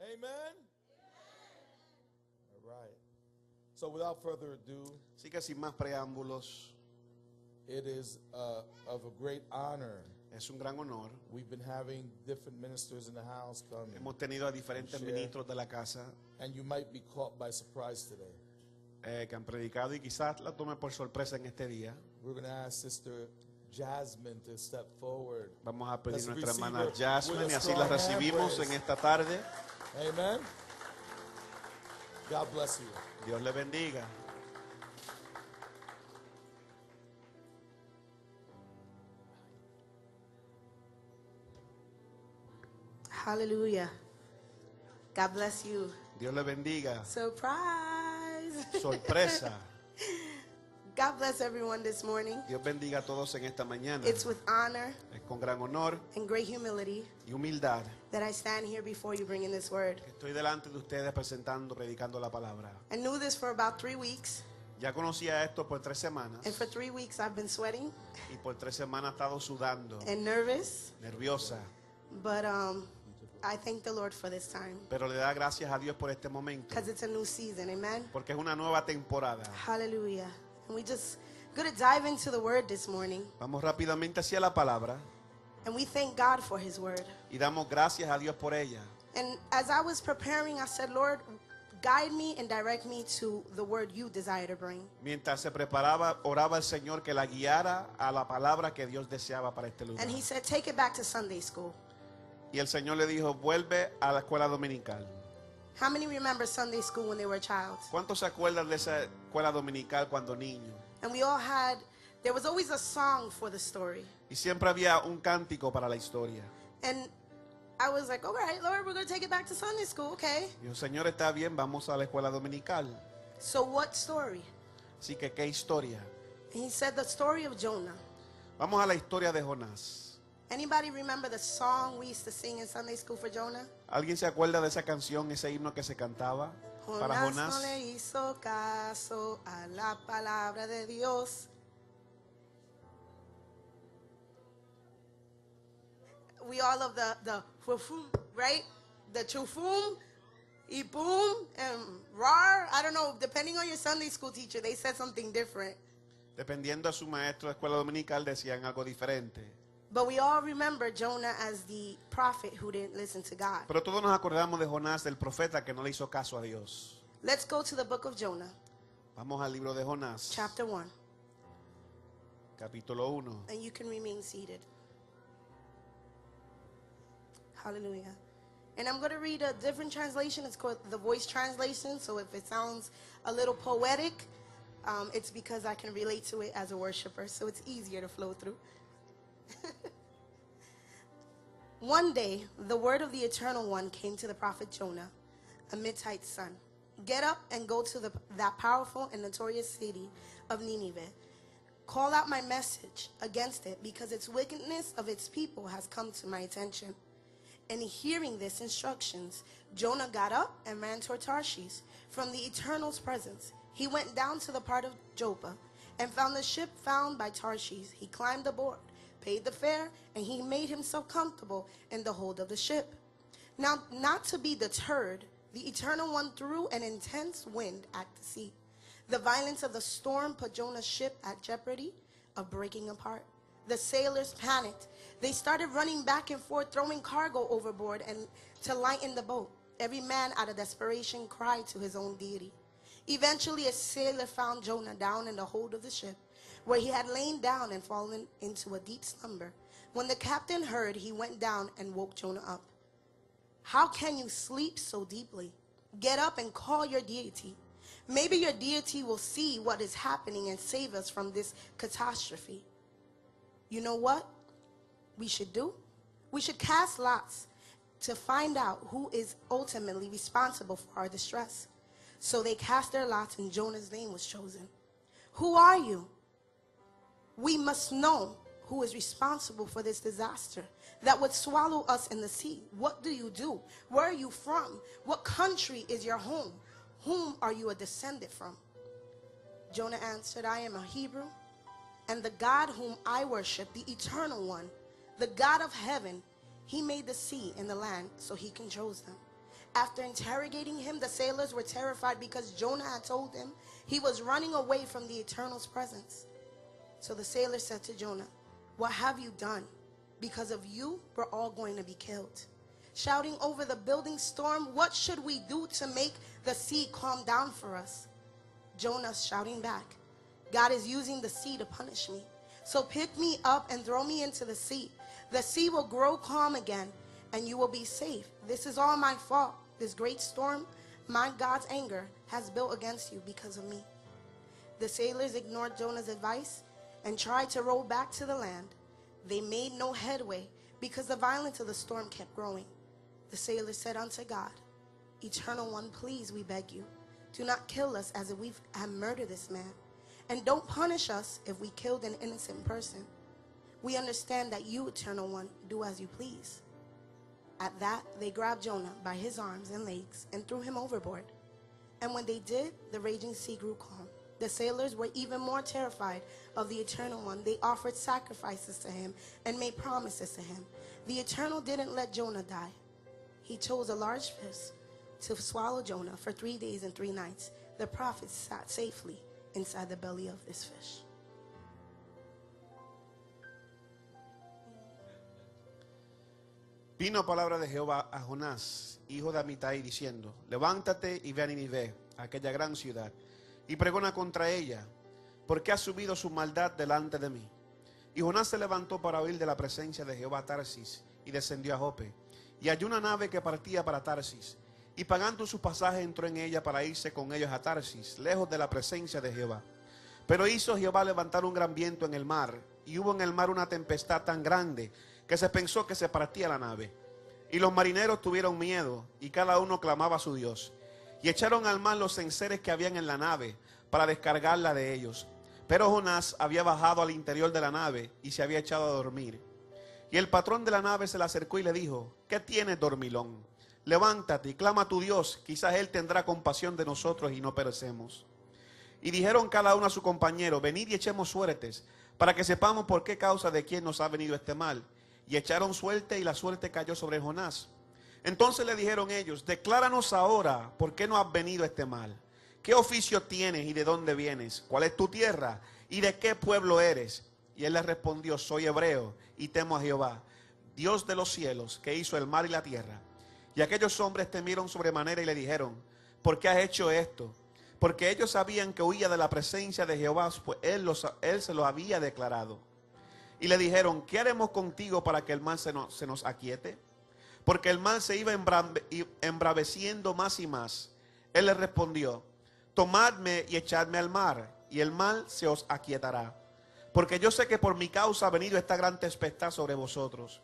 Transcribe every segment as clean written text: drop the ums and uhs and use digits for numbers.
Amen? All right. So without further ado, Así que sin más preámbulos, it is of a great honor. es un gran honor. We've been having different ministers in the house come, Hemos tenido a diferentes Share. ministros de la casa and you might be caught by surprise today. que han predicado y quizás la tomen por sorpresa en este día. We're going to ask Sister Jasmine to step forward. Vamos a pedir Let's a nuestra receive hermana her Jasmine with y a así la strong hand recibimos praise. en esta tarde. Amen? God bless you. Dios le bendiga. Hallelujah. God bless you. Dios le bendiga. Surprise. Sorpresa. God bless everyone this morning. Dios bendiga a todos en esta mañana. It's with honor Es con gran honor and great humility y humildad that I stand here before you bringing this word. que estoy delante de ustedes presentando, predicando la palabra. I knew this for about 3 weeks, Ya conocía esto por 3 semanas and for 3 weeks I've been sweating y por 3 semanas he estado sudando, and nervous, nerviosa, but I thank the Lord for this time pero le da gracias a Dios por este momento because it's a new season. Amen. porque es una nueva temporada. Hallelujah. And we just going to dive into the word this morning, Vamos rápidamente hacia la palabra and we thank God for his word. y damos gracias a Dios por ella. And as I was preparing, I said, Lord, guide me and direct me to the word you desire to bring. Mientras se preparaba, oraba al Señor que la guiara a la palabra que Dios deseaba para este lugar. And he said, take it back to Sunday school. Y el Señor le dijo, vuelve a la escuela dominical. How many remember Sunday school when they were a child? ¿Cuántos se acuerdan de esa escuela dominical cuando niño? And we all had, there was always a song for the story. Y siempre había un cántico para la historia. And I was like, all right, Lord, we're going to take it back to Sunday school, okay? Y el Señor está bien, vamos a la escuela dominical. So what story? Así que, ¿qué historia? And he said the story of Jonah. Vamos a la historia de Jonás. Anybody remember the song we used to sing in Sunday school for Jonah? ¿Alguien se acuerda de esa canción, ese himno que se cantaba para Jonás Jonás? no le hizo caso a la palabra de Dios. We all love the fufum, right? The chufum, y boom, and rar. I don't know, depending on your Sunday school teacher, they said something different. Dependiendo de su maestro de escuela dominical, decían algo diferente. But we all remember Jonah as the prophet who didn't listen to God. Pero todos nos acordamos de Jonás, del profeta que no le hizo caso a Dios. Let's go to the book of Jonah, Vamos al libro de Jonás, chapter 1, capítulo 1. and you can remain seated. Hallelujah. And I'm going to read a different translation. It's called the Voice Translation. So if it sounds a little poetic, it's because I can relate to it as a worshiper. So it's easier to flow through. One day, the word of the Eternal One came to the prophet Jonah, Amittai's son. Get up and go to that powerful and notorious city of Nineveh. Call out my message against it because its wickedness of its people has come to my attention. And hearing these instructions, Jonah got up and ran toward Tarshish from the Eternal's presence. He went down to the part of Joppa and found the ship found by Tarshish. He climbed aboard, paid the fare, and he made himself comfortable in the hold of the ship. Now, not to be deterred, the Eternal One threw an intense wind at the sea. The violence of the storm put Jonah's ship at jeopardy of breaking apart. The sailors panicked. They started running back and forth, throwing cargo overboard and to lighten the boat. Every man out of desperation cried to his own deity. Eventually, a sailor found Jonah down in the hold of the ship, where he had lain down and fallen into a deep slumber. When the captain heard, he went down and woke Jonah up. How can you sleep so deeply? Get up and call your deity. Maybe your deity will see what is happening and save us from this catastrophe. You know what we should do? We should cast lots to find out who is ultimately responsible for our distress. So they cast their lots and Jonah's name was chosen. Who are you? We must know who is responsible for this disaster that would swallow us in the sea. What do you do? Where are you from? What country is your home? Whom are you a descendant from? Jonah answered, I am a Hebrew, and the God whom I worship, the Eternal One, the God of heaven, he made the sea and the land so he controls them. After interrogating him, the sailors were terrified because Jonah had told them he was running away from the Eternal's presence. So the sailors said to Jonah, "What have you done? Because of you, we're all going to be killed." Shouting over the building storm, "What should we do to make the sea calm down for us?" Jonah shouting back, "God is using the sea to punish me. So pick me up and throw me into the sea. The sea will grow calm again, and you will be safe. This is all my fault. This great storm, my God's anger, has built against you because of me." The sailors ignored Jonah's advice and tried to row back to the land. They made no headway because the violence of the storm kept growing. The sailors said unto God, "Eternal One, please, we beg you, do not kill us as if we have murdered this man. And don't punish us if we killed an innocent person. We understand that you, Eternal One, do as you please." At that, they grabbed Jonah by his arms and legs and threw him overboard. And when they did, the raging sea grew calm. The sailors were even more terrified of the Eternal One. They offered sacrifices to him and made promises to him. The Eternal didn't let Jonah die. He chose a large fish to swallow Jonah for 3 days and 3 nights. The prophet sat safely inside the belly of this fish. Vino palabra de Jehová a Jonás, hijo de Amitai, diciendo: "Levántate y ve a Nínive, aquella gran ciudad, y pregona contra ella, porque ha subido su maldad delante de mí." Y Jonás se levantó para huir de la presencia de Jehová a Tarsis, y descendió a Jope. Y halló una nave que partía para Tarsis, y pagando su pasaje entró en ella para irse con ellos a Tarsis, lejos de la presencia de Jehová. Pero hizo Jehová levantar un gran viento en el mar, y hubo en el mar una tempestad tan grande que se pensó que se partía la nave. Y los marineros tuvieron miedo, y cada uno clamaba a su Dios. Y echaron al mar los enseres que habían en la nave, para descargarla de ellos. Pero Jonás había bajado al interior de la nave, y se había echado a dormir. Y el patrón de la nave se le acercó y le dijo: "¿Qué tienes, dormilón? Levántate y clama a tu Dios, quizás Él tendrá compasión de nosotros y no perecemos." Y dijeron cada uno a su compañero: "Venid y echemos suertes, para que sepamos por qué causa de quién nos ha venido este mal." Y echaron suerte, y la suerte cayó sobre Jonás. Entonces le dijeron ellos: "Decláranos ahora por qué nos ha venido este mal. ¿Qué oficio tienes y de dónde vienes? ¿Cuál es tu tierra y de qué pueblo eres?" Y él les respondió: "Soy hebreo y temo a Jehová, Dios de los cielos, que hizo el mar y la tierra." Y aquellos hombres temieron sobremanera y le dijeron: "¿Por qué has hecho esto?" Porque ellos sabían que huía de la presencia de Jehová, pues él se lo había declarado. Y le dijeron: "¿Qué haremos contigo para que el mal se nos aquiete?" Porque el mal se iba embraveciendo más y más. Él les respondió: "Tomadme y echadme al mar, y el mal se os aquietará. Porque yo sé que por mi causa ha venido esta gran tempestad sobre vosotros."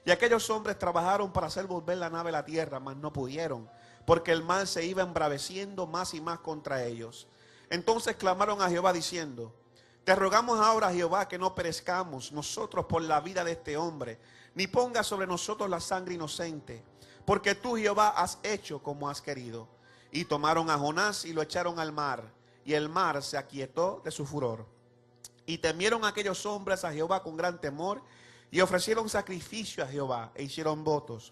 Y aquellos hombres trabajaron para hacer volver la nave a la tierra, mas no pudieron, porque el mal se iba embraveciendo más y más contra ellos. Entonces clamaron a Jehová diciendo: "Te rogamos ahora, Jehová, que no perezcamos nosotros por la vida de este hombre, ni ponga sobre nosotros la sangre inocente, porque tú, Jehová, has hecho como has querido." Y tomaron a Jonás y lo echaron al mar, y el mar se aquietó de su furor. Y temieron aquellos hombres a Jehová con gran temor, y ofrecieron sacrificio a Jehová, e hicieron votos.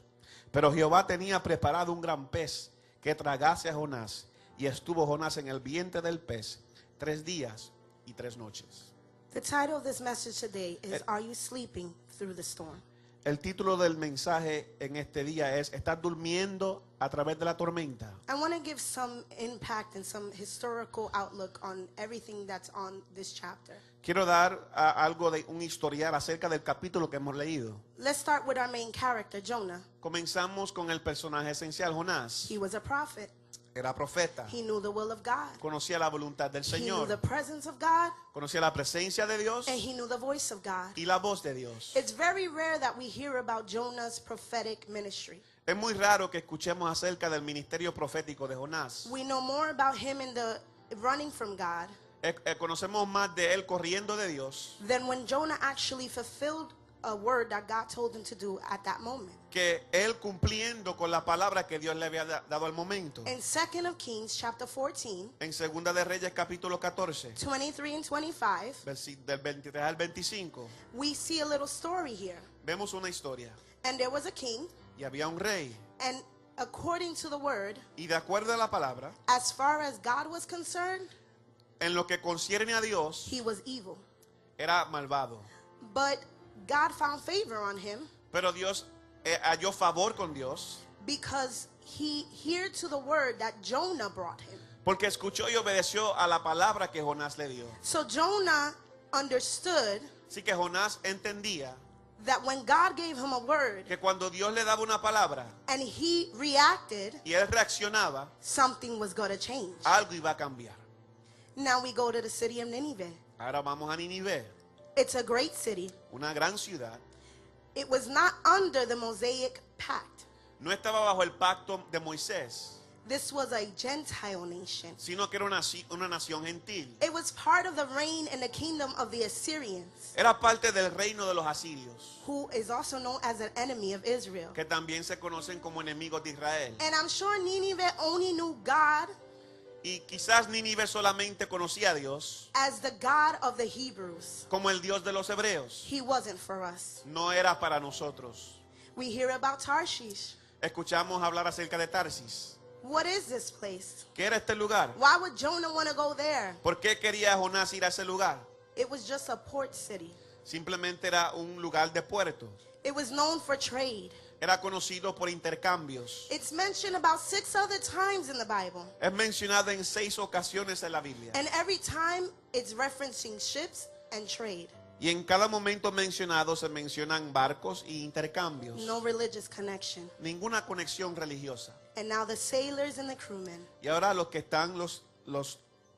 Pero Jehová tenía preparado un gran pez que tragase a Jonás, y estuvo Jonás en el vientre del pez 3 días y 3 noches. The title of this message today is Are You Sleeping Through the Storm? El título del mensaje en este día es: ¿estás durmiendo a través de la tormenta? I want to give some impact and some historical outlook on everything that's on this chapter. Quiero dar algo de un historial acerca del capítulo que hemos leído. Let's start with our main character, Jonah. Comenzamos con el personaje esencial, Jonás. He was a prophet. Era profeta. He knew the will of God. Conocía la voluntad del He knew Señor. the presence of God, Conocía la presencia de Dios and he knew the voice of God. y la voz de Dios. It's very rare that we hear about Jonah's prophetic ministry. Es muy raro que escuchemos acerca del ministerio profético de Jonás. We know more about him in the running from God Conocemos más de él corriendo de Dios than when Jonah actually fulfilled a word that God told him to do at that moment. que él cumpliendo con la palabra que Dios le había dado al momento. In 2 of Kings chapter 14, En Segunda de Reyes capítulo 14, 23 and 25, del 23 al 25, we see a little story here. vemos una historia. And there was a king, Y había un rey. and according to the word, y de acuerdo a la palabra, as far as God was concerned, en lo que concierne a Dios, he was evil. era malvado. But God found favor on him Pero Dios halló favor con Dios because he heard to the word that Jonah brought him. porque escuchó y obedeció a la palabra que Jonás le dio. So Jonah understood Así que Jonás entendía that when God gave him a word que cuando Dios le daba una palabra and he reacted, y él reaccionaba, something was going to change. algo iba a cambiar. Now we go to the city of Nineveh. Ahora vamos a Nínive, It's a great city. una gran ciudad. It was not under the Mosaic pact. No estaba bajo el pacto de Moisés, This was a Gentile nation. sino que era una nación gentil. It was part of the reign and the kingdom of the Assyrians, Era parte del reino de los asirios, who is also known as an enemy of Israel. que también se conocen como enemigos de Israel. And I'm sure Nineveh only knew God Y quizás Nínive solamente conocía a Dios as the God of the Hebrews. como el Dios de los hebreos. He wasn't for us. No era para nosotros. We hear about Tarshish. Escuchamos hablar acerca de Tarsis. What is this place? ¿Qué era este lugar? Why would Jonah want to go there? ¿Por qué quería Jonás ir a ese lugar? It was just a port city. Simplemente era un lugar de puerto. It was known for trade. Era conocido por intercambios. It's mentioned about 6 other times in the Bible. Es mencionado en 6 ocasiones en la Biblia. And every time it's referencing ships and trade. Y en cada momento mencionado se mencionan barcos y intercambios. No religious connection. Ninguna conexión religiosa. And now the sailors and the crewmen. Y ahora los que están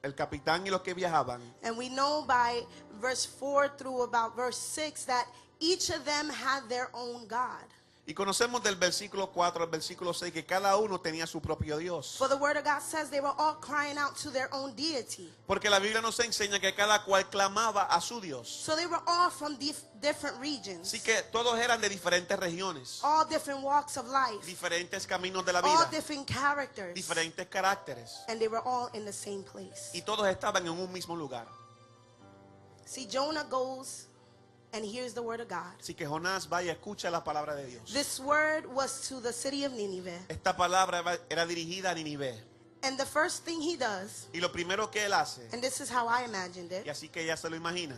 el capitán y los que viajaban. And we know by verse 4 through about verse 6 that each of them had their own God. Y conocemos del versículo 4 al versículo 6 que cada uno tenía su propio Dios. For the word of God says they were all crying out to their own deity. Porque la Biblia nos enseña que cada cual clamaba a su Dios. So they were all from different regions. Así que todos eran de diferentes regiones, All different walks of life. diferentes caminos de la All vida, different characters. diferentes caracteres. And they were all in the same place. Y todos estaban en un mismo lugar. See, Jonah goes and hears the word of God. Así que Jonás va y escucha la palabra de Dios. This word was to the city of Nineveh. Esta palabra era dirigida a Nínive. And the first thing he does, Y lo primero que él hace, and this is how I imagined y it, así que ella se lo imagina,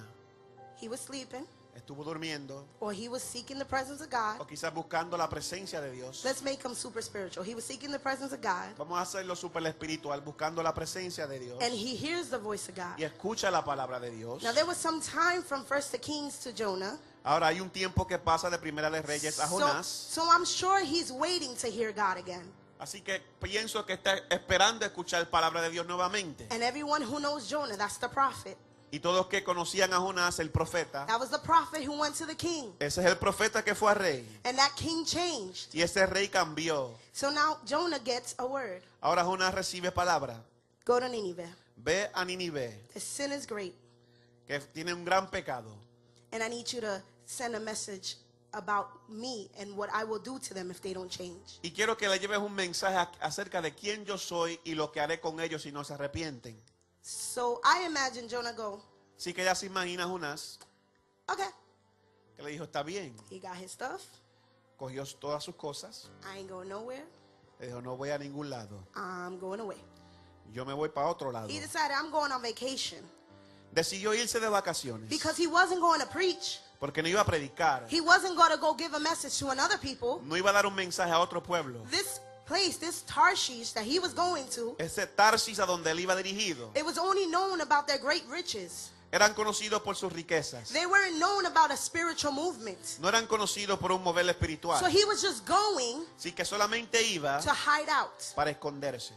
he was sleeping estuvo durmiendo or he was seeking the presence of God. o quizás buscando la presencia de Dios. Let's make him super spiritual. He was seeking the presence of God Vamos a hacerlo súper espiritual, buscando la presencia de Dios. and he hears the voice of God. Y escucha la palabra de Dios. Now there was some time from First Kings to Jonah. Ahora hay un tiempo que pasa de Primera de Reyes a Jonás. So I'm sure he's waiting to hear God again. Así que pienso que está esperando escuchar palabra de Dios nuevamente. And everyone who knows Jonah, that's the prophet. Y todos que conocían a Jonás, el profeta, That was the prophet who went to the king. ese es el profeta que fue a rey. And that king changed. Y ese rey cambió. So now Jonah gets a word. Ahora Jonás recibe palabra. Go to Nineveh. Ve a Nínive, The sin is great. que tiene un gran pecado. And I need you to send a message about me and what I will do to them if they don't change. Y quiero que le lleves un mensaje acerca de quién yo soy y lo que haré con ellos si no se arrepienten. So I imagine Jonah go, Así que ella se imagina a Jonás, okay. que le dijo, está bien. He got his stuff. Cogió todas sus cosas. I ain't going nowhere. Le dijo, no voy a ningún lado. I'm going away. Yo me voy para otro lado. He decided I'm going on vacation Decidió irse de vacaciones. because he wasn't going to preach. Porque no iba a predicar. He wasn't going to go give a message to another people. No iba a dar un mensaje a otro pueblo. This place, this Tarshish that he was going to, Ese Tarsis a donde él iba dirigido, it was only known about their great riches. eran conocidos por sus riquezas. They weren't known about a spiritual movement. No eran conocidos por un mover espiritual. So he was just going Así que solamente iba to hide out. para esconderse.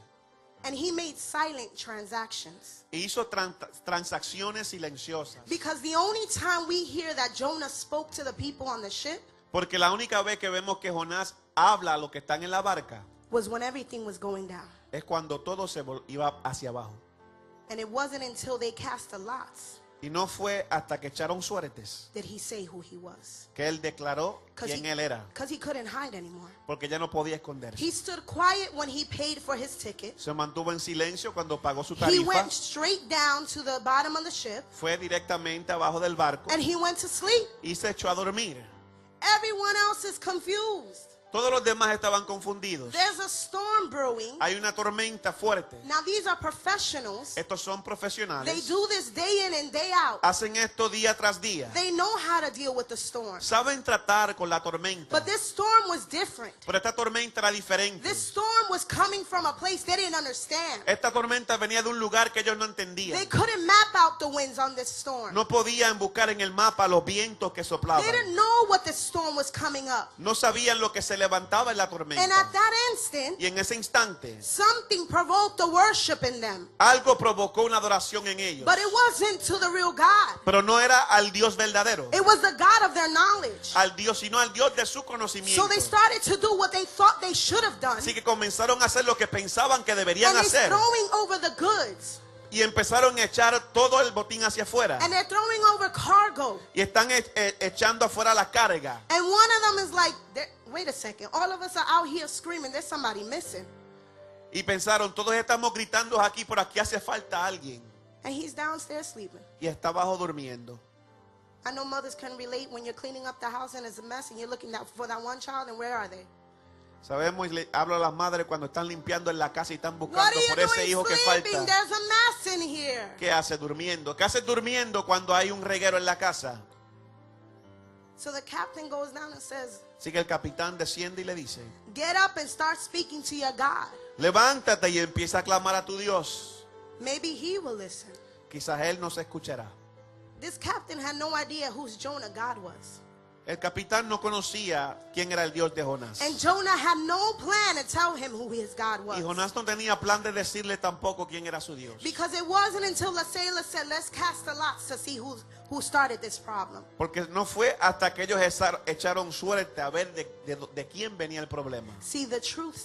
And he made silent transactions. E hizo transacciones silenciosas. Because the only time we hear that Jonah spoke to the people on the ship Porque la única vez que vemos que Jonás habla a los que están en la barca was when everything was going down. es cuando todo se iba hacia abajo. And it wasn't until they cast the lots Y no fue hasta que echaron suertes did he say who he was. que él declaró quién él era. Because he couldn't hide anymore. Porque ya no podía esconderse. He stood quiet when he paid for his ticket. Se mantuvo en silencio cuando pagó su He tarifa. went straight down to the bottom of the ship Fue directamente abajo del barco and he went to sleep. y se echó a dormir. Everyone else is confused. Todos los demás estaban confundidos. There's a storm brewing. Hay una tormenta fuerte. Now these are professionals. Estos son They profesionales. do this day in and day out. Hacen esto día tras día. They know how to deal with the storm. Saben tratar con la tormenta. But this storm was different. Pero esta tormenta era diferente. This storm was coming from a place they didn't understand. Esta tormenta venía de un lugar que ellos no They entendían. couldn't map out the winds on this storm. No podían buscar en el mapa los vientos que soplaban. They didn't know what the storm was coming up. No sabían lo que se levantaba en la tormenta. And at that instant, Y en ese instante, something provoked the worship in them. algo provocó una adoración en ellos. But it wasn't to the real God. Pero no era al Dios verdadero, It was the God of their knowledge. al Dios, sino al Dios de su So conocimiento. they started to do what they thought they should have done. Así que comenzaron a hacer lo que pensaban que deberían And they're hacer. throwing over the goods. Y empezaron a echar todo el botín hacia afuera. And they're throwing over cargo. Y están echando afuera la carga. And one of them is like, wait a second. All of us are out here screaming. There's somebody missing. Y pensaron, todos estamos gritando aquí, por aquí hace falta alguien. And he's downstairs sleeping. Y está abajo durmiendo. I know mothers can relate when you're cleaning up the house and it's a mess and you're looking for that one child and where are they? Sabemos, y le hablo a las madres cuando están limpiando en la casa y están What buscando are por you ese doing hijo que sleeping? falta. There's a mess in here. ¿Qué hace durmiendo? ¿Qué hace durmiendo cuando hay un reguero en la casa? So the captain goes down and says, Así que el capitán desciende y le dice, get up and start speaking to your God. levántate y empieza a clamar a tu Dios. Maybe he will listen. Quizás él nos escuchará. This captain had no idea whose Jonah God was. El capitán no conocía quién era el Dios de Jonás. And Jonah had no plan to tell him who his God was. Y Jonás no tenía plan de decirle tampoco quién era su Dios. Because it wasn't until the sailor said, let's cast the lots to see who started this problem. Porque no fue hasta que ellos echaron suerte a ver de quién venía el problema. See, the truth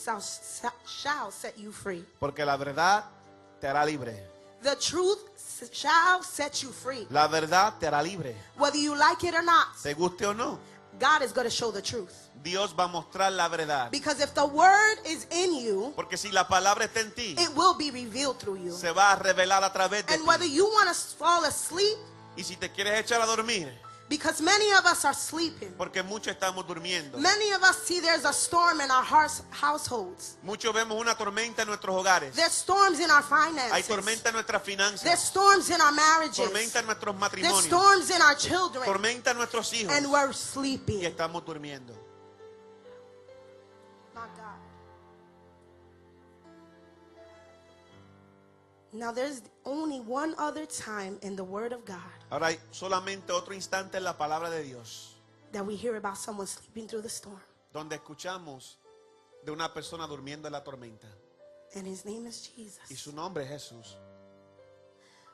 shall set you free. Porque la verdad te hará libre. The truth shall set you free. La verdad te hará libre. Whether you like it or not, Te guste o no, God is going to show the truth. Dios va a mostrar la verdad. Because if the word is in you, Porque si la palabra está en ti, it will be revealed through you. se va a revelar a través de And whether ti. you want to fall asleep, Y si te quieres echar a dormir, because many of us are sleeping. porque muchos estamos durmiendo. Many of us see there's a storm in our households. Muchos vemos una tormenta en nuestros hogares. There's storms in our Hay finances. tormenta en nuestras There's finanzas. storms in our marriages. Tormenta en nuestros There's matrimonios. storms in our children. Tormenta en nuestros hijos. And we're Y sleeping. estamos durmiendo. My God. Now there's only one other time in the Word of God Ahora hay solamente otro instante en la palabra de Dios that we hear about someone sleeping through the storm. donde escuchamos de una persona durmiendo en la tormenta. And his name is Y Jesus. su nombre es Jesús.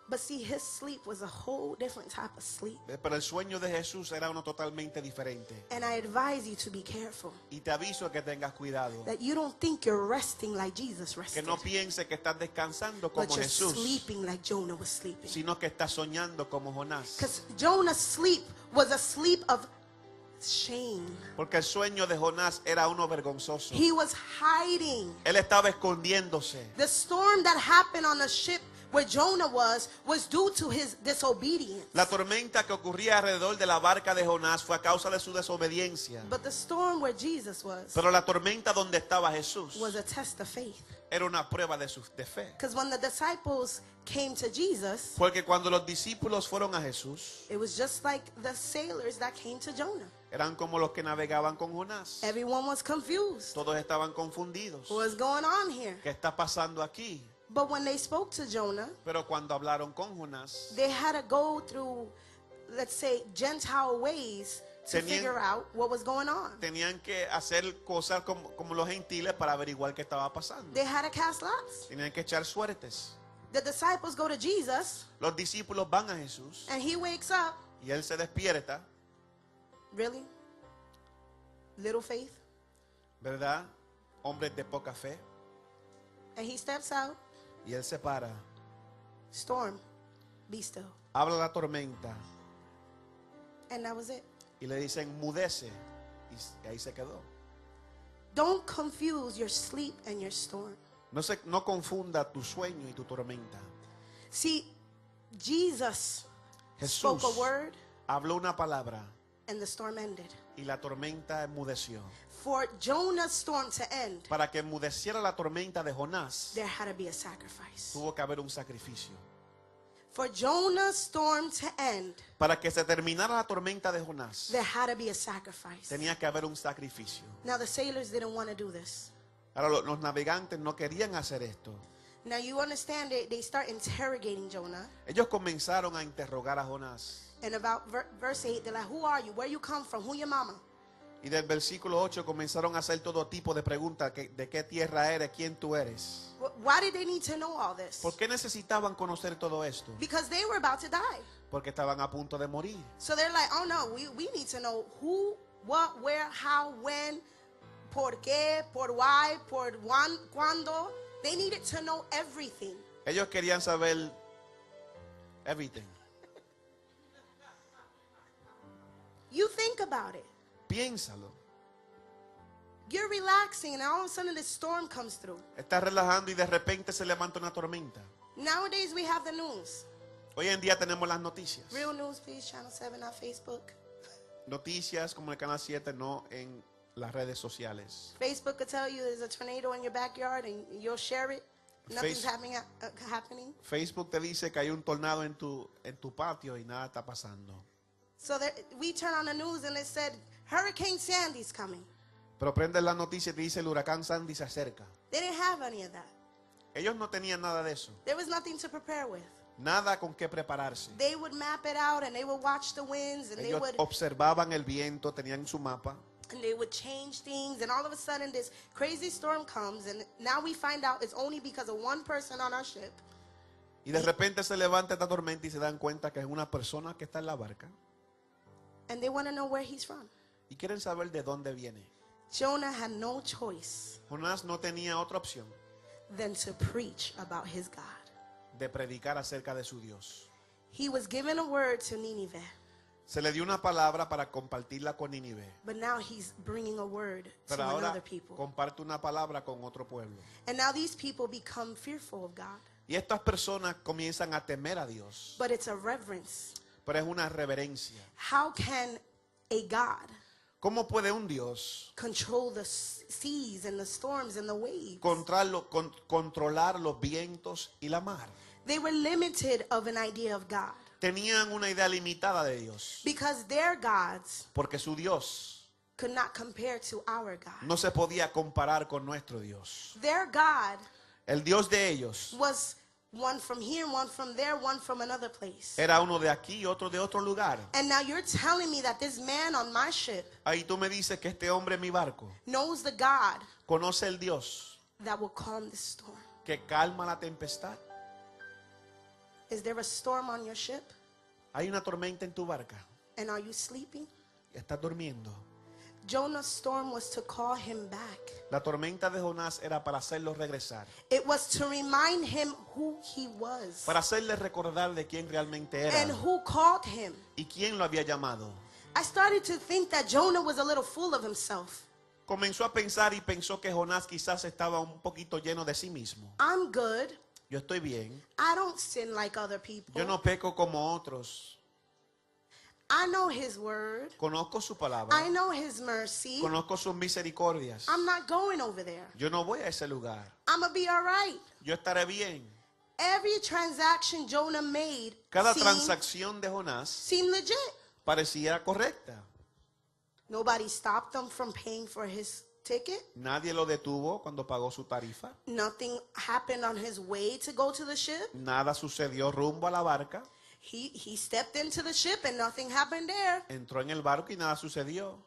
But see, his sleep was a whole different type of sleep. Pero el sueño de Jesús era uno totalmente diferente. And I advise you to be careful Y te aviso que tengas cuidado. that you don't think you're resting like Jesus Que rested, no pienses que estás descansando but como you're Jesús, sleeping like Jonah was sleeping. sino que estás soñando como Jonás. Because Jonah's sleep was a sleep of shame. Porque el sueño de Jonás era uno vergonzoso. He was hiding. Él estaba escondiéndose. The storm that happened on the ship where Jonah was due to his disobedience. La tormenta que ocurría alrededor de la barca de Jonás fue a causa de su desobediencia. But the storm where Jesus was Pero la tormenta donde estaba Jesús was a test of faith. era una prueba de fe. Because when the disciples came to Jesus, Porque cuando los discípulos fueron a Jesús, it was just like the sailors that came to Jonah. eran como los que navegaban con Jonás. Everyone was confused. Todos estaban confundidos. What's going on here? ¿Qué está pasando aquí? But when they spoke to Jonah, Pero cuando hablaron con Jonás, they had to go through, let's say, Gentile ways to Tenían- figure out what was going on. tenían que hacer cosas como los gentiles para averiguar qué estaba pasando. They had to cast lots. Tenían que echar suertes. The disciples go to Jesus, Los discípulos van a Jesús and he wakes up. y él se despierta, Really? Little faith? ¿verdad? Hombres de poca fe. And he steps out. Y él se para, Storm, be still. habla a la tormenta And that was it. y le dicen mudece. Y ahí se quedó. Don't confuse your sleep and your storm. No confunda tu sueño y tu tormenta. See, Jesus Jesús spoke a word, habló una palabra and the storm ended. y la tormenta enmudeció. For Jonah's storm to end, Para que enmudeciera la tormenta de Jonás, there had to be a sacrifice. tuvo que haber un sacrificio. For Jonah's storm to end, Para que se terminara la tormenta de Jonás, there had to be a sacrifice. tenía que haber un sacrificio. Now the sailors didn't want to do this. Ahora los navegantes no querían hacer esto. Now you understand they start interrogating Jonah. Ellos comenzaron a interrogar a Jonás. And about verse 8, they're like, who are you? Where you come from? Who your mama? Y del versículo 8 comenzaron a hacer todo tipo de preguntas. ¿De qué tierra eres? ¿Quién tú eres? Why did they need to know all this? ¿Por qué necesitaban conocer todo esto? Because they were about to die. Porque estaban a punto de morir. So they're like, oh no, we need to know who, what, where, how, when, por qué, por why, por cuándo. They needed to know everything. Ellos querían saber everything. You think about it. Piénsalo. You're relaxing and all of a sudden this storm comes through. Estás relajando y de repente se levanta una tormenta. Nowadays we have the news. Hoy en día tenemos las noticias. Real news, please, Channel 7, not Facebook. Noticias como el Canal 7, no en las redes sociales. Facebook could tell you there's a tornado in your backyard and you'll share it. Nothing's happening. Facebook te dice que hay un tornado en tu patio y nada está pasando. So we turn on the news and it said, Hurricane Sandy's coming. Pero prendes la noticia y te dice el huracán Sandy se acerca. They didn't have any of that. Ellos no tenían nada de eso. There was nothing to prepare with. Nada con qué prepararse. They would map it out and they would watch the winds and Ellos observaban el viento, tenían su mapa. they would change things, and all of a sudden this crazy storm comes, and now we find out it's only because of one person on our ship. Y de repente se levanta esta tormenta y se dan cuenta que es una persona que está en la barca. And they want to know where he's from. Y quieren saber de dónde viene. Jonah had no choice Jonás no tenía otra opción than to preach about his God. de predicar acerca de su Dios. He was given a word to Nineveh, Se le dio una palabra para compartirla con Nínive. but now he's bringing a word to Pero ahora another people. comparte una palabra con otro pueblo. And now these people become fearful of God. Y estas personas comienzan a temer a Dios. But it's a reverence. Pero es una reverencia. How can a God ¿Cómo puede un Dios control the seas and the storms and the waves? controlar los vientos y la mar? They were limited of an idea of God Tenían una idea limitada de Dios. because their gods Porque su Dios could not compare to our God. no se podía comparar con nuestro Dios. Their God El Dios de ellos was one from here, one from there, one from another place. era uno de aquí y otro de otro lugar. And now you're telling me that this man on my ship Ahí tú me dices que este hombre en mi barco knows the God conoce el Dios that will calm the storm. que calma la tempestad. Is there a storm on your ship? Hay una tormenta en tu barca. And are you sleeping? Estás durmiendo. Jonah's storm was to call him back. La tormenta de Jonás era para hacerlo regresar. It was to remind him who he was Para hacerle recordar de quién realmente era and who called him. y quién lo había llamado. I started to think that Jonah was a little full of himself. Comenzó a pensar y pensó que Jonás quizás estaba un poquito lleno de sí mismo. I'm good. Yo estoy bien. I don't sin like other people. Yo no peco como otros. I know his word. Conozco su I palabra. know his mercy. Conozco sus misericordias. I'm not going over there. Yo no voy a ese lugar. I'm going to be all right. Yo estaré bien. Every transaction Jonah made Cada seemed transacción de Jonás legit. parecía correcta. Nobody stopped him from paying for his ticket. Nadie lo detuvo cuando pagó su tarifa. Nothing happened on his way to go to the ship. Nada sucedió rumbo a la barca. He stepped into the ship and nothing happened there. Entró en el barco y nada sucedió.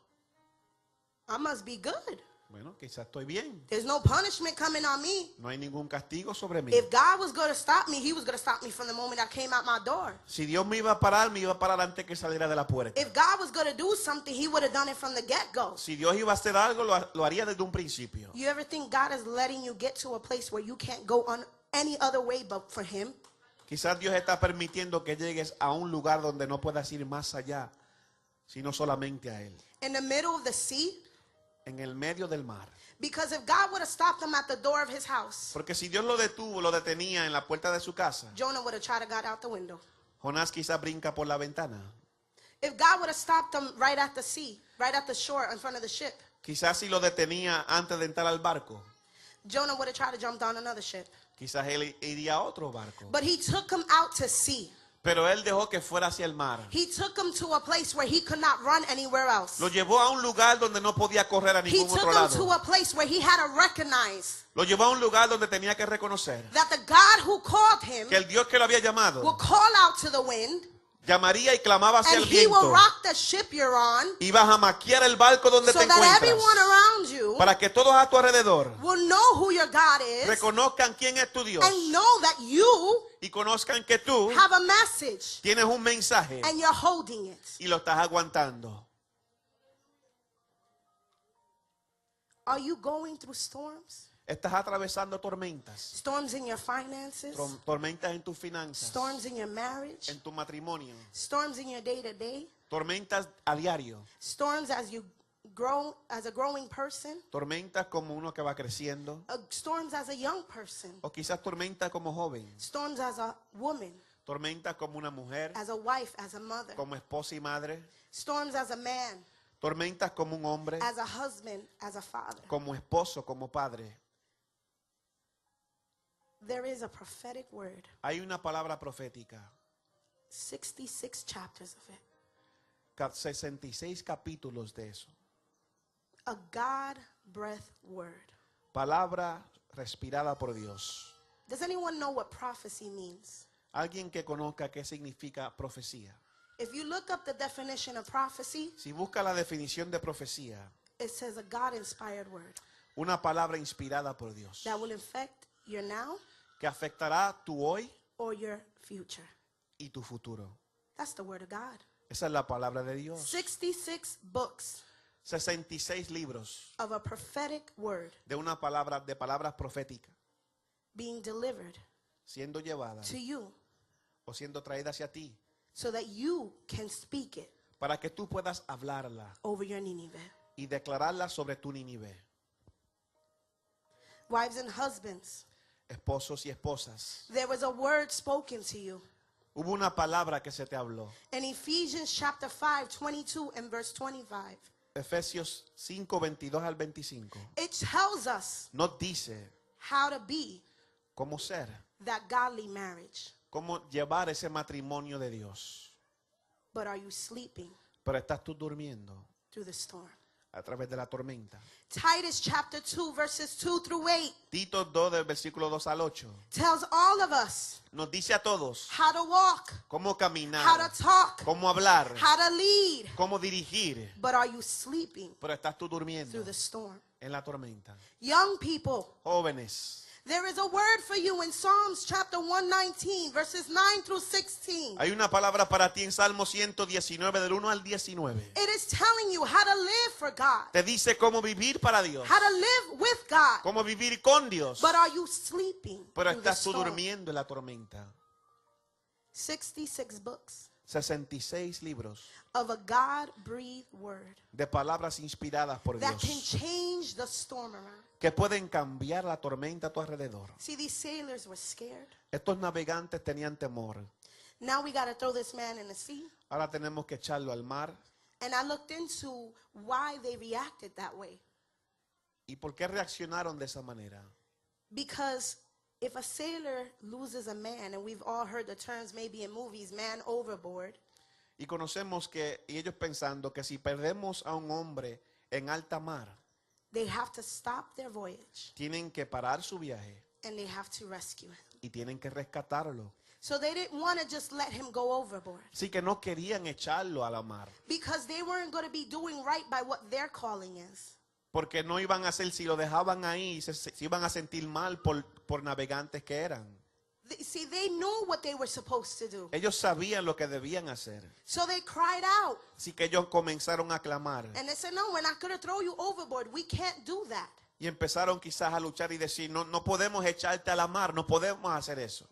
I must be good. Bueno, quizás estoy bien. There's no punishment coming on me. No hay ningún castigo sobre mí. If God was going to stop me, he was going to stop me from the moment I came out my door. Si Dios me iba a parar antes que saliera de la puerta. If God was going to do something, he would have done it from the get-go. Si Dios iba a hacer algo, lo haría desde un principio. You ever think God is letting you get to a place where you can't go on any other way but for him? Quizás Dios está permitiendo que llegues a un lugar donde no puedas ir más allá, sino solamente a Él. In the middle of the sea? En el medio del mar. Because if God would have stopped him at the door of his house, Porque si Dios lo detuvo, lo detenía en la puerta de su casa, Jonah would have tried to get out the window. Jonás quizás brinca por la ventana. If God would have stopped them right at the sea, right at the shore in front of the ship, Quizás si lo detenía antes de entrar al barco, Jonah would have tried to jump down another ship. quizás él iría a otro barco. But he took him out to sea. Pero él dejó que fuera hacia el mar. He took him to a place where he could not run anywhere else. Lo llevó a un lugar donde no podía correr a He ningún took otro him to lado. a place where he had to recognize Lo llevó a un lugar donde tenía que reconocer that the God who called him que el Dios que lo había will llamado call out to the wind, llamaría y clamaba hacia and el he will viento. rock the ship you're on, Ibas a maquiar el barco donde so te that everyone encuentras. around you Para que todos a tu alrededor will know who your God is reconozcan quién es tu Dios. and know that you Y conozcan que tú have a message tienes un mensaje and you're holding it. y lo estás aguantando. Are you going through storms? Estás atravesando tormentas. Storms in your finances, Tormentas en tus finanzas. storms in your marriage, En tu matrimonio. storms in your day to day, Tormentas a diario. storms as you grow as a growing person, Tormentas como uno que va creciendo. storms as a young person, O quizás tormentas como joven. storms as a woman, Tormentas como una mujer. as a wife, as a mother, Como esposa y madre. storms as a man, Tormentas como un hombre. as a husband, as a father. Como esposo, como padre. There is a prophetic word, Hay una palabra profética. 66 chapters of it, 66 capítulos de eso. a God breath word. Palabra respirada por Dios. Does anyone know what prophecy means? Alguien que conozca qué significa profecía. If you look up the definition of prophecy, Si busca la definición de profecía, it says a God-inspired word una palabra inspirada por Dios that will affect your now que afectará tu hoy or your future. y tu futuro. That's the word of God. Esa es la palabra de Dios. 66 books 66 libros of a prophetic word de una palabra, de palabras proféticas being delivered siendo llevadas to you o siendo traídas hacia ti so that you can speak it para que tú puedas hablarla over your Nineveh. y declararla sobre tu Nínive. Wives and husbands, Esposos y esposas, there was a word spoken to you. hubo una palabra que se te habló. In Ephesians chapter 5, 22 and verse 25, Efesios 5, 22 al 25. it tells us Nos dice how to be cómo ser, that godly marriage. cómo llevar ese matrimonio de Dios. But are you sleeping Pero estás tú durmiendo through the storm? a través de la tormenta. Titus chapter 2 verses 2 through 8 Tito 2 del versículo 2 al 8 tells all of us nos dice a todos how to walk, cómo how caminar, to talk, cómo hablar, how to lead. cómo dirigir. But are you sleeping Pero estás tú durmiendo through the storm? en la tormenta. Young people, Jóvenes, there is a word for you in Psalms chapter 119 verses 9 through 16. hay una palabra para ti en Salmo 119 del 1 al 19. It is telling you how to live for God, Te dice cómo vivir para Dios, how to live with God. cómo vivir con Dios. But are you sleeping Pero through the estás tú storm? durmiendo en la tormenta. 66 books 66 libros of a God-breathed word de palabras inspiradas por that can Dios change the storm around. que pueden cambiar la tormenta a tu alrededor. See, these sailors were scared. Estos navegantes tenían temor. Now we got to throw this man in the sea. Ahora tenemos que echarlo al mar. And I looked into why they reacted that way. ¿Y por qué reaccionaron de esa manera? Because if a sailor loses a man, and we've all heard the terms maybe in movies, man overboard, Y conocemos que, y ellos pensando que si perdemos a un hombre en alta mar, they have to stop their voyage tienen que parar su viaje and they have to rescue him. y tienen que rescatarlo. So they didn't want to just let him go overboard Así que no querían echarlo a la mar, because they weren't going to be doing right by what their calling is. porque no iban a hacer, si lo dejaban ahí, se iban a sentir mal por navegantes que eran. See, they knew what they were supposed to do. Ellos sabían lo que debían hacer. So they cried out Así que ellos comenzaron a clamar and they said, no, we're not going to throw you overboard. We can't do that. y empezaron quizás a luchar y decir, no, no podemos echarte a la mar, no podemos hacer eso.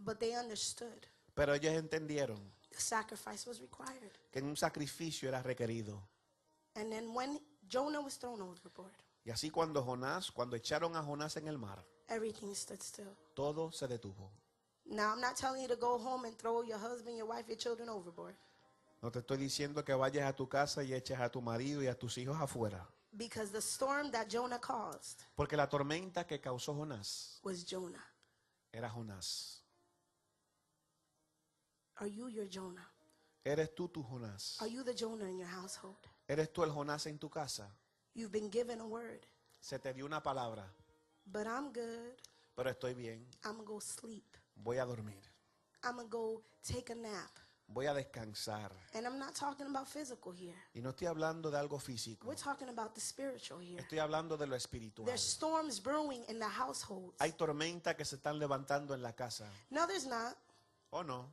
But they understood Pero ellos entendieron the sacrifice was required. que un sacrificio era requerido. And then when Jonah was thrown overboard, Y así cuando echaron a Jonás en el mar, everything stood still. todo se detuvo. Now, I'm not telling you to go home and throw your husband, your wife, your children overboard. No te estoy diciendo que vayas a tu casa y eches a tu marido y a tus hijos afuera. Because the storm that Jonah caused Porque la tormenta que causó Jonás was Jonah. era Jonás. Are you your Jonah? ¿Eres tú tu Jonás? Are you the Jonah in your household? ¿Eres tú el Jonás en tu casa? You've been given a word, Se te dio una palabra, but I'm good. pero estoy bien. I'm going to go sleep. Voy a dormir. I'm going to go take a nap. Voy a descansar. And I'm not talking about physical here. Y no estoy hablando de algo físico. We're talking about the spiritual here. Estoy hablando de lo espiritual. There's storms brewing in the households. Hay tormentas que se están levantando en la casa. No, there's not. ¿O no?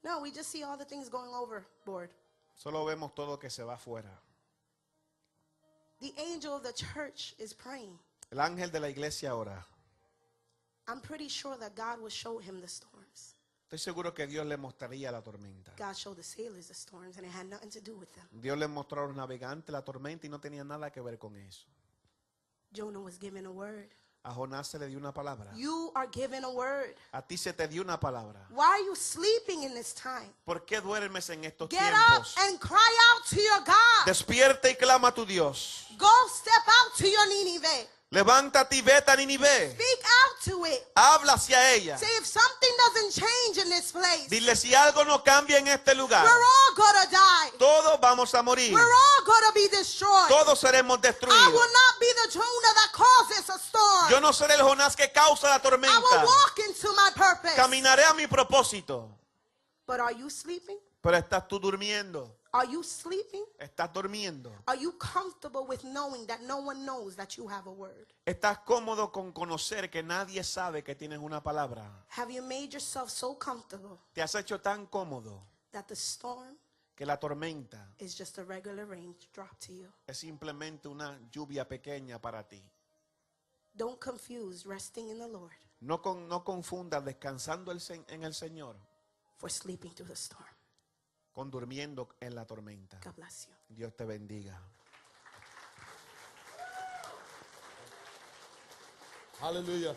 No, we just see all the things going overboard. Solo vemos todo que se va afuera. The angel of the church is praying. El ángel de la iglesia ora. I'm pretty sure that God will show him the storms. Estoy seguro que Dios le mostraría la tormenta. God showed the sailors the storms, and it had nothing to do with them. Dios le mostró a los navegantes la tormenta y no tenía nada que ver con eso. Jonah was given a word. A Jonás se le dio una palabra. You are given a word. A ti se te dio una palabra. Why are you sleeping in this time? ¿Por qué duermes en estos Get up tiempos? and cry out to your God. Despierta y clama a tu Dios. Go step out to your Nineveh. Levántate y vete a Nínive. Speak out to it. Habla hacia ella. Say, if something doesn't change in this place, Dile, si algo no cambia en este lugar, we're all gonna die. todos vamos a morir. We're all gonna be destroyed. Todos seremos I destruidos. will not be the Jonah that causes a storm. Yo no seré el Jonás que causa la I will tormenta. walk into my purpose. Caminaré a mi propósito. But are you sleeping? Pero estás tú durmiendo. Are you sleeping? Estás durmiendo. Are you comfortable with knowing that no one knows that you have a word? Estás cómodo con conocer que nadie sabe que tienes una palabra. Have you made yourself so comfortable Te has hecho tan cómodo that the storm que la tormenta is just a regular raindrop to you? es simplemente una lluvia pequeña para ti. Don't confuse resting in the Lord No confundas descansando en el Señor for sleeping through the storm. con durmiendo en la tormenta. God bless you. Dios te bendiga. Hallelujah.